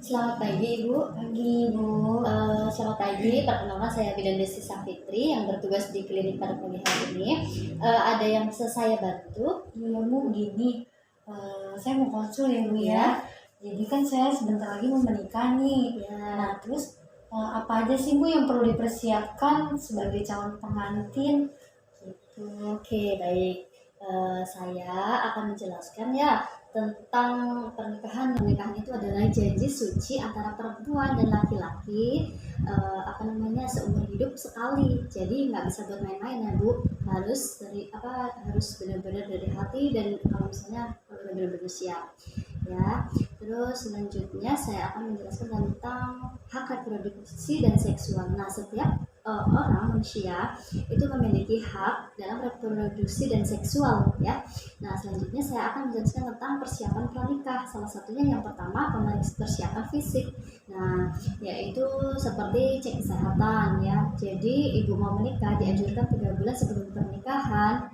Selamat pagi Ibu. Pagi Bu. Selamat pagi. Perkenalkan saya Bidan Desi Safitri yang bertugas di klinik pada pagi hari ini. Ada yang bisa saya bantu? Iya Bu, gini, saya mau konsul ya Bu ya. Jadi kan saya sebentar lagi mau menikah nih. Ya. Nah terus apa aja sih Bu yang perlu dipersiapkan sebagai calon pengantin? Gitu. Oke, baik. Saya akan menjelaskan ya tentang pernikahan. Pernikahan itu adalah janji suci antara perempuan dan laki-laki, seumur hidup sekali. Jadi nggak bisa buat main-main ya Bu. Harus benar-benar dari hati, dan kalau misalnya benar-benar siap ya. Terus selanjutnya saya akan menjelaskan tentang hak reproduksi dan seksual. Nah, setiap orang manusia itu memiliki hak dalam reproduksi dan seksual ya. Nah, selanjutnya saya akan menjelaskan tentang persiapan pranikah. Salah satunya yang pertama persiapan fisik. Nah, yaitu seperti cek kesehatan ya. Jadi ibu mau menikah dianjurkan 3 bulan sebelum pernikahan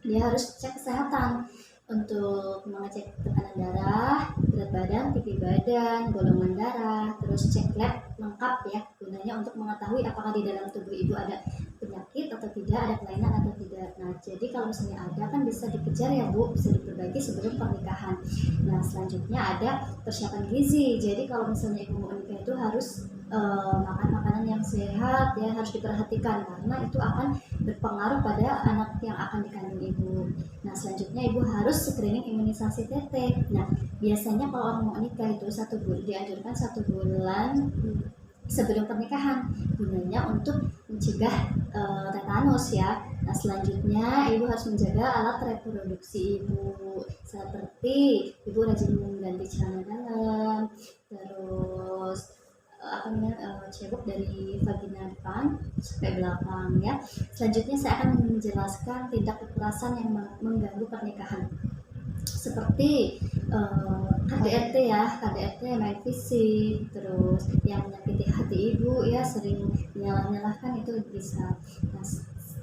dia harus cek kesehatan untuk mengecek tekanan darah, berat badan, tinggi badan, golongan darah, terus cek lab lengkap ya, gunanya untuk mengetahui apakah di dalam tubuh ibu ada penyakit atau tidak, ada kelainan atau tidak. Nah, jadi kalau misalnya ada kan bisa dikejar ya Bu, bisa diperbaiki sebelum pernikahan. Nah, selanjutnya ada persiapan gizi. Jadi kalau misalnya ibu mau menikah itu harus makan makanan yang sehat ya, harus diperhatikan karena itu akan berpengaruh pada anak yang akan dikandung ibu. Nah, selanjutnya ibu harus screening imunisasi TT. Nah, biasanya kalau orang mau nikah itu dianjurkan 1 bulan sebelum pernikahan, gunanya untuk mencegah tetanus ya. Nah, selanjutnya ibu harus menjaga alat reproduksi ibu, seperti ibu rajin mengganti celana dalam, terus cebok dari vagina depan sampai belakang ya. Selanjutnya saya akan menjelaskan tindak kekerasan yang mengganggu pernikahan, seperti KDRT ya, KDRT main fisik, terus yang menyakiti hati ibu ya, sering menyalah-nyalahkan itu bisa. Nah,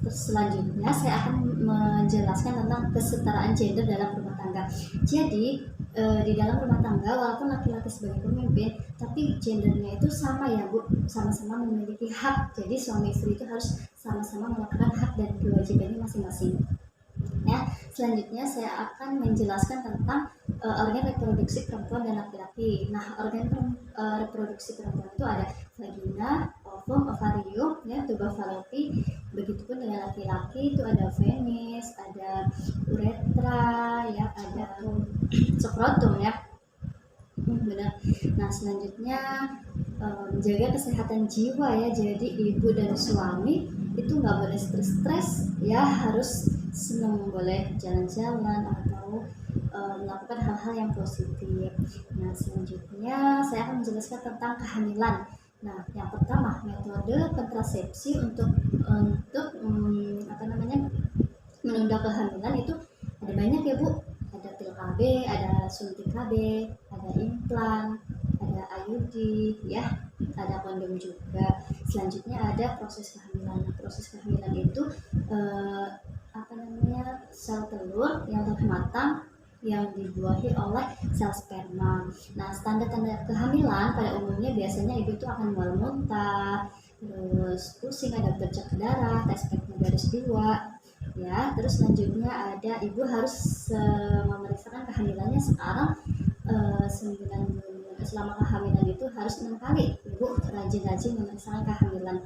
terus selanjutnya saya akan menjelaskan tentang kesetaraan gender dalam rumah tangga. Jadi di dalam rumah tangga walaupun laki-laki sebagai pemimpin, tapi gendernya itu sama ya Bu, sama-sama memiliki hak. Jadi suami istri itu harus sama-sama melakukan hak dan kewajibannya masing-masing ya. Selanjutnya saya akan menjelaskan tentang organ reproduksi perempuan dan laki-laki. Nah, organ reproduksi perempuan itu ada vagina, ovum, ovarium, ya, tuba falopi. Begitupun dengan laki-laki itu ada penis, ada uretra, ya, ada skrotum ya. Benar. Nah, selanjutnya menjaga kesehatan jiwa ya. Jadi ibu dan suami itu nggak boleh stres ya, harus senang, boleh jalan-jalan atau melakukan hal-hal yang positif. Nah, selanjutnya saya akan menjelaskan tentang kehamilan. Nah, yang pertama metode kontrasepsi untuk menunda kehamilan itu ada banyak ya Bu. Ada pil KB, ada suntik KB, ada implan, ada IUD ya, ada kondom juga. Selanjutnya ada proses kehamilan. Proses kehamilan itu sel telur yang telah matang yang dibuahi oleh sel sperma. Nah, tanda-tanda kehamilan pada umumnya biasanya ibu itu akan mual muntah, terus pusing, ada bercak darah, tes garis 2 ya. Terus selanjutnya ada ibu harus memeriksakan kehamilannya sekarang 9 bulan. Selama kehamilan itu harus 6 kali ibu rajin-rajin memeriksakan kehamilan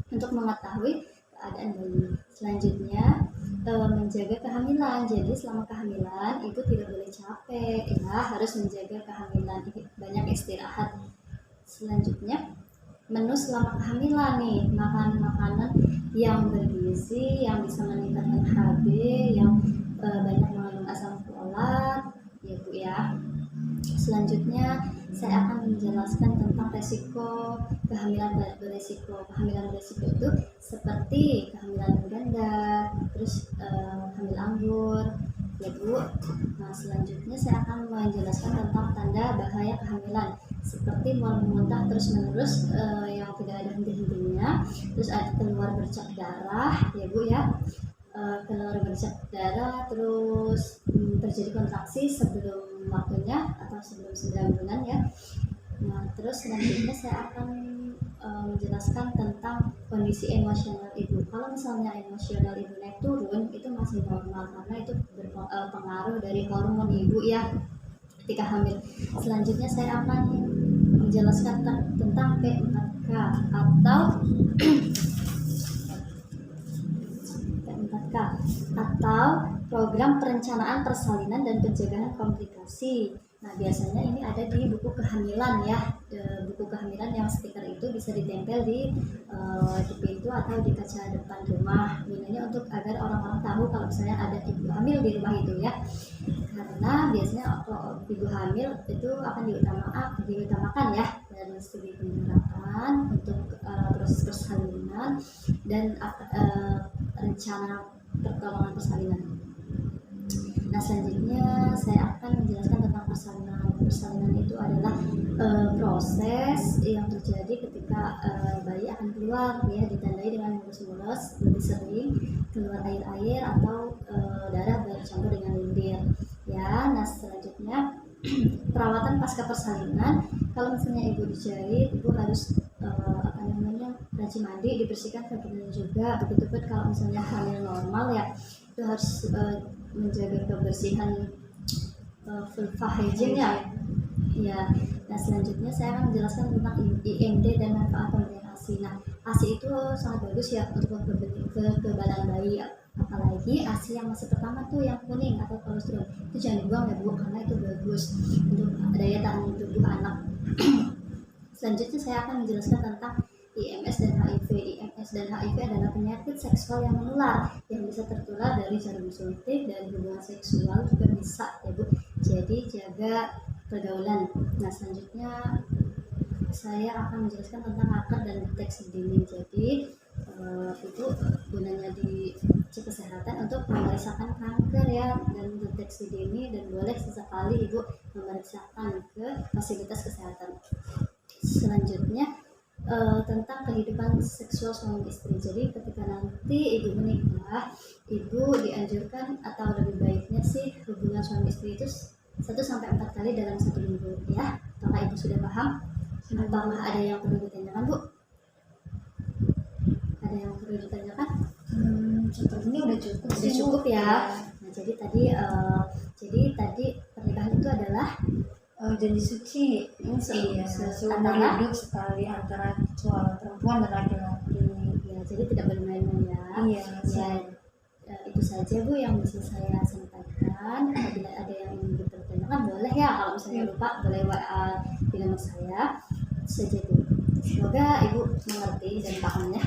untuk mengetahui keadaan bayi. Selanjutnya menjaga kehamilan. Jadi selama kehamilan ibu tidak boleh capek ya, harus menjaga kehamilan, banyak istirahat. Selanjutnya menu selama kehamilan nih, makan makanan yang bergizi, yang bisa meningkatkan HB, yang banyak mengandung asam folat ya Bu ya. Selanjutnya saya akan menjelaskan tentang resiko kehamilan beresiko. Kehamilan beresiko itu seperti kehamilan ganda, terus hamil anggur ya Bu. Nah, selanjutnya saya akan menjelaskan tentang tanda bahaya kehamilan, seperti mual muntah terus menerus yang tidak ada henti-hentinya, terus ada keluar bercak darah ya Bu ya, keluar bercak darah, terus terjadi kontraksi sebelum waktunya atau sebelum 9 bulan ya. Nah, Terus selanjutnya saya akan menjelaskan tentang kondisi emosional ibu. Kalau misalnya emosional ibu naik turun itu masih normal karena itu berpengaruh dari hormon ibu ya ketika hamil. Selanjutnya saya akan menjelaskan tentang P4K atau P4K atau program perencanaan persalinan dan pencegahan komplikasi. Nah, biasanya ini ada di buku kehamilan ya. Buku kehamilan yang stiker itu bisa ditempel di pintu atau di kaca depan rumah. Gunanya untuk agar orang-orang tahu kalau misalnya ada ibu hamil di rumah itu ya. Karena biasanya kalau ibu hamil itu akan diutamakan ya dari studi penyerapan untuk proses persalinan dan rencana pertolongan persalinan. Nah, selanjutnya saya akan menjelaskan tentang persalinan. Persalinan itu adalah proses yang terjadi ketika bayi akan keluar ya, ditandai dengan mulus-mulus, lebih sering keluar air-air atau darah bercampur dengan lendir ya. Nah, selanjutnya perawatan pasca persalinan. Kalau misalnya ibu dijahit, ibu harus rajin mandi, dibersihkan kakinya juga. Begitupun kalau misalnya hamil normal ya, itu harus menjaga kebersihan vulva hygiene ya. Nah, selanjutnya saya akan menjelaskan tentang IMD dan manfaat pemberian ASI. Nah, ASI itu sangat bagus ya untuk kekebalan bayi, apalagi ASI yang masih pertama tuh yang kuning atau kolostrum itu jangan dibuang ya bu, karena itu bagus untuk daya tahan tubuh anak. Selanjutnya saya akan menjelaskan tentang IMS dan HIV. IMS dan HIV adalah penyakit seksual yang menular yang bisa tertular dari jarum suntik, dari hubungan seksual juga bisa ya bu. Jadi jaga pergaulan. Nah, selanjutnya saya akan menjelaskan tentang kanker dan deteksi dini. Jadi itu gunanya di cek kesehatan untuk memeriksakan kanker ya dan deteksi dini, dan boleh sesekali ibu memeriksakan ke fasilitas kesehatan. Selanjutnya tentang kehidupan seksual suami istri. Jadi ketika nanti ibu menikah, ibu dianjurkan atau lebih baiknya sih hubungan suami istri itu 1-4 kali dalam 1 minggu ya. Apakah ibu sudah paham? Apakah ada yang perlu ditanyakan bu? Ada yang perlu ditanyakan? Sepertinya udah cukup Sudah sih, cukup Bu. ya. Nah, jadi tadi pernikahan itu adalah Janji suci. Iya, seumur hidup sekali antara perempuan dan laki-laki. ya, jadi tidak boleh main-main ya. Iya, Ya, itu saja bu yang bisa saya sampaikan. Apabila ada yang ingin dipertanyakan boleh ya, kalau misalnya lupa boleh WA di nomor saya. Itu saja bu. Semoga ibu mengerti dan pahamnya.